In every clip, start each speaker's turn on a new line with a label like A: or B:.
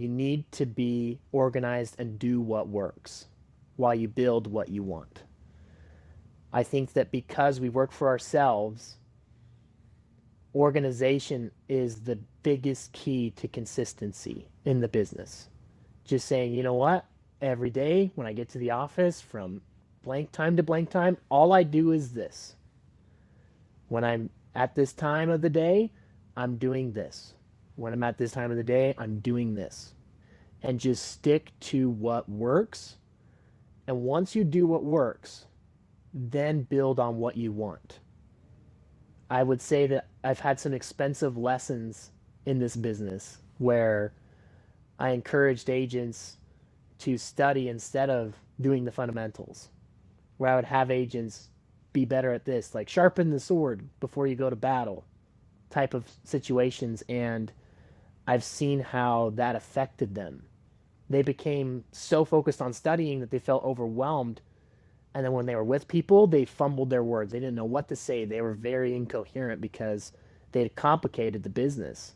A: You need to be organized and do what works while you build what you want. I think that because we work for ourselves, organization is the biggest key to consistency in the business. Just saying, you know what? Every day when I get to the office from blank time to blank time, all I do is this. When I'm at this time of the day, I'm doing this. When I'm at this time of the day, I'm doing this. And just stick to what works. And once you do what works, then build on what you want. I would say that I've had some expensive lessons in this business where I encouraged agents to study instead of doing the fundamentals. Where I would have agents be better at this, like sharpen the sword before you go to battle type of situations. And I've seen how that affected them. They became so focused on studying that they felt overwhelmed. And then when they were with people, they fumbled their words. They didn't know what to say. They were very incoherent because they had complicated the business.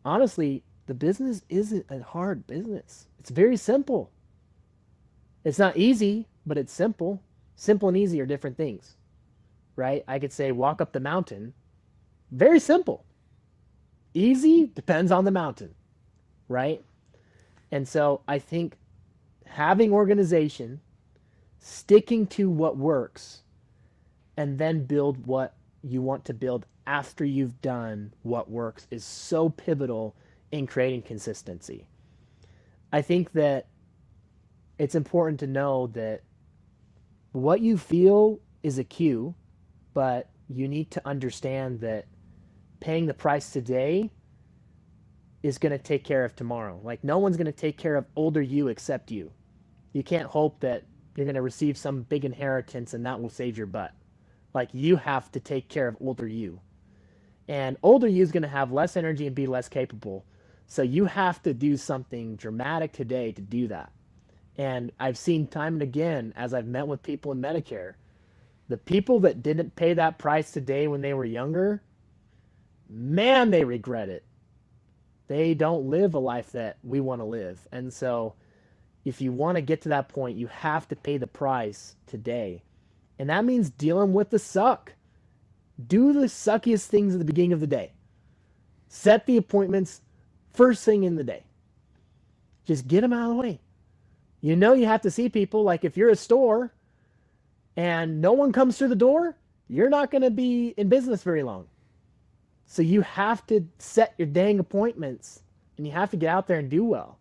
A: Honestly, the business isn't a hard business. It's very simple. It's not easy, but it's simple. Simple and easy are different things, right? I could say walk up the mountain. Very simple. Easy depends on the mountain, right? And so I think having organization, sticking to what works, and then build what you want to build after you've done what works is so pivotal in creating consistency. I think that it's important to know that what you feel is a cue, but you need to understand that paying the price today is going to take care of tomorrow. Like no one's going to take care of older you except you. You can't hope that you're going to receive some big inheritance and that will save your butt. Like you have to take care of older you. And older you is going to have less energy and be less capable. So you have to do something dramatic today to do that. And I've seen time and again, as I've met with people in Medicare, the people that didn't pay that price today when they were younger, man, they regret it. They don't live a life that we want to live. And so if you want to get to that point, you have to pay the price today. And that means dealing with the suck. Do the suckiest things at the beginning of the day. Set the appointments first thing in the day. Just get them out of the way. You know you have to see people. Like if you're a store and no one comes through the door, you're not going to be in business very long. So you have to set your dang appointments and you have to get out there and do well.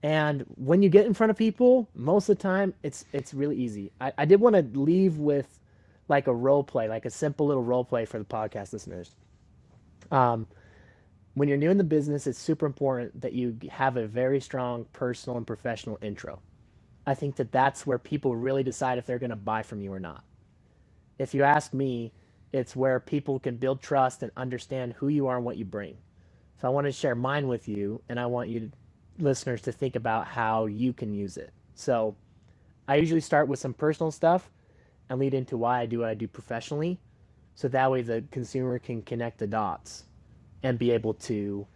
A: And when you get in front of people, most of the time it's really easy. I did want to leave with like a role play, like a simple little role play for the podcast listeners. When you're new in the business, it's super important that you have a very strong personal and professional intro. I think that that's where people really decide if they're going to buy from you or not. If you ask me, it's where people can build trust and understand who you are and what you bring. So I want to share mine with you, and I want you listeners to think about how you can use it. So I usually start with some personal stuff and lead into why I do what I do professionally. So that way the consumer can connect the dots and be able to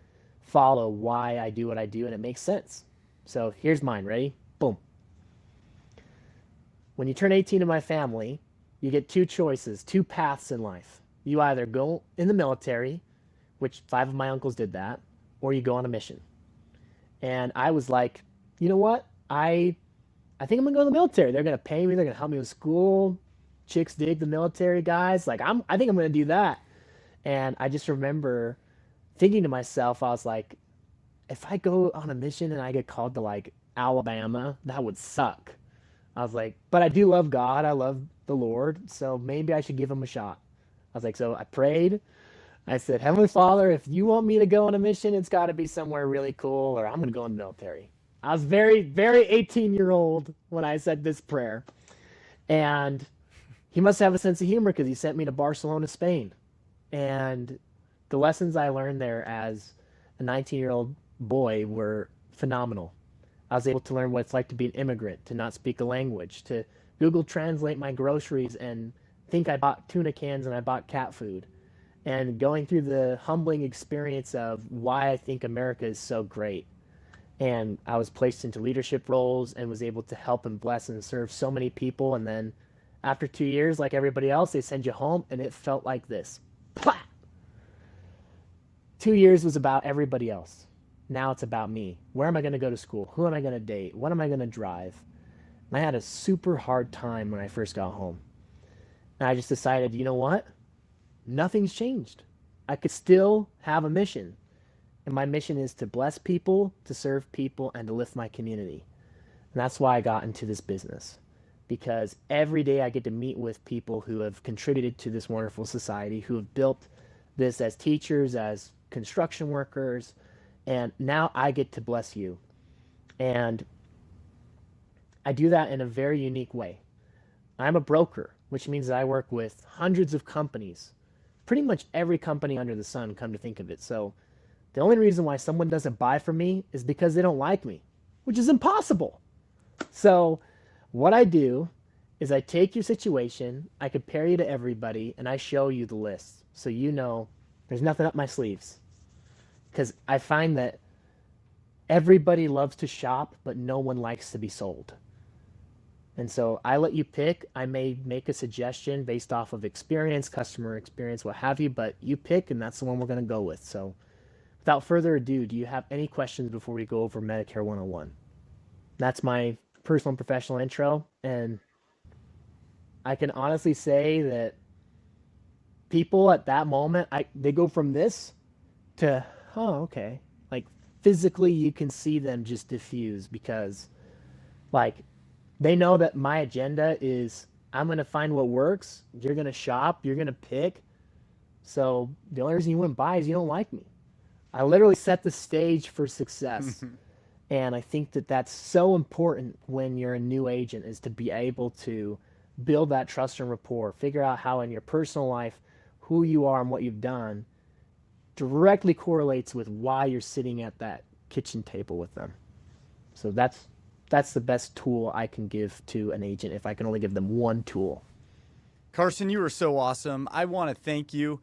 A: follow why I do what I do and it makes sense. So here's mine. Ready? Boom. When you turn 18 in my family, you get two choices, two paths in life. You either go in the military, which 5 of my uncles did that, or you go on a mission. And I was like, you know what? I think I'm gonna go to the military. They're gonna pay me. They're gonna help me with school. Chicks dig the military guys. Like I think I'm gonna do that. And I just remember thinking to myself, I was like, if I go on a mission and I get called to like Alabama, that would suck. I was like, but I do love God. I love the Lord. So maybe I should give him a shot. I was like, so I prayed. I said, Heavenly Father, if you want me to go on a mission, it's got to be somewhere really cool, or I'm going to go in the military. I was very, very 18-year-old when I said this prayer. And he must have a sense of humor because he sent me to Barcelona, Spain. And the lessons I learned there as a 19-year-old boy were phenomenal. I was able to learn what it's like to be an immigrant, to not speak a language, to Google Translate my groceries and think I bought tuna cans and I bought cat food. and going through the humbling experience of why I think America is so great. And I was placed into leadership roles and was able to help and bless and serve so many people. And then after 2 years, like everybody else, they send you home, and it felt like this. Plah! 2 years was about everybody else. Now it's about me. Where am I going to go to school? Who am I going to date? What am I going to drive? And I had a super hard time when I first got home. And I just decided, you know what? Nothing's changed. I could still have a mission. And my mission is to bless people, to serve people, and to lift my community. And that's why I got into this business. Because every day I get to meet with people who have contributed to this wonderful society, who have built this as teachers, as construction workers, and now I get to bless you. And I do that in a very unique way. I'm a broker, which means that I work with hundreds of companies, pretty much every company under the sun, come to think of it. So the only reason why someone doesn't buy from me is because they don't like me, which is impossible. So what I do is I take your situation, I compare you to everybody, and I show you the list so you know there's nothing up my sleeves. Because I find that everybody loves to shop, but no one likes to be sold. And so I let you pick. I may make a suggestion based off of experience, customer experience, what have you, but you pick, and that's the one we're going to go with. So without further ado, do you have any questions before we go over Medicare 101? That's my personal and professional intro. And I can honestly say that people at that moment, they go from this to, oh, okay. Like physically, you can see them just diffuse because, like, they know that my agenda is I'm going to find what works. You're going to shop. You're going to pick. So the only reason you wouldn't buy is you don't like me. I literally set the stage for success. And I think that that's so important when you're a new agent is to be able to build that trust and rapport, figure out how in your personal life, who you are and what you've done directly correlates with why you're sitting at that kitchen table with them. So that's the best tool I can give to an agent if I can only give them one tool.
B: Carson, you are so awesome. I want to thank you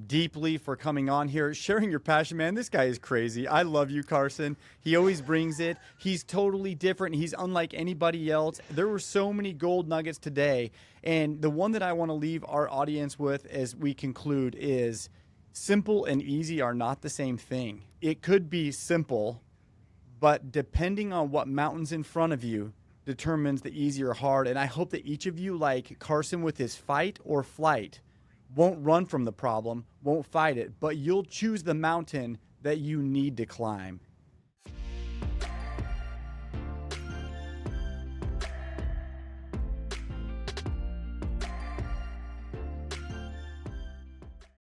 B: deeply for coming on here, sharing your passion, man. This guy is crazy. I love you, Carson. He always brings it. He's totally different. He's unlike anybody else. There were so many gold nuggets today. And the one that I want to leave our audience with as we conclude is simple and easy are not the same thing. It could be simple, but depending on what mountain's in front of you determines the easy or hard. And I hope that each of you, like Carson with his fight or flight, won't run from the problem, won't fight it, but you'll choose the mountain that you need to climb.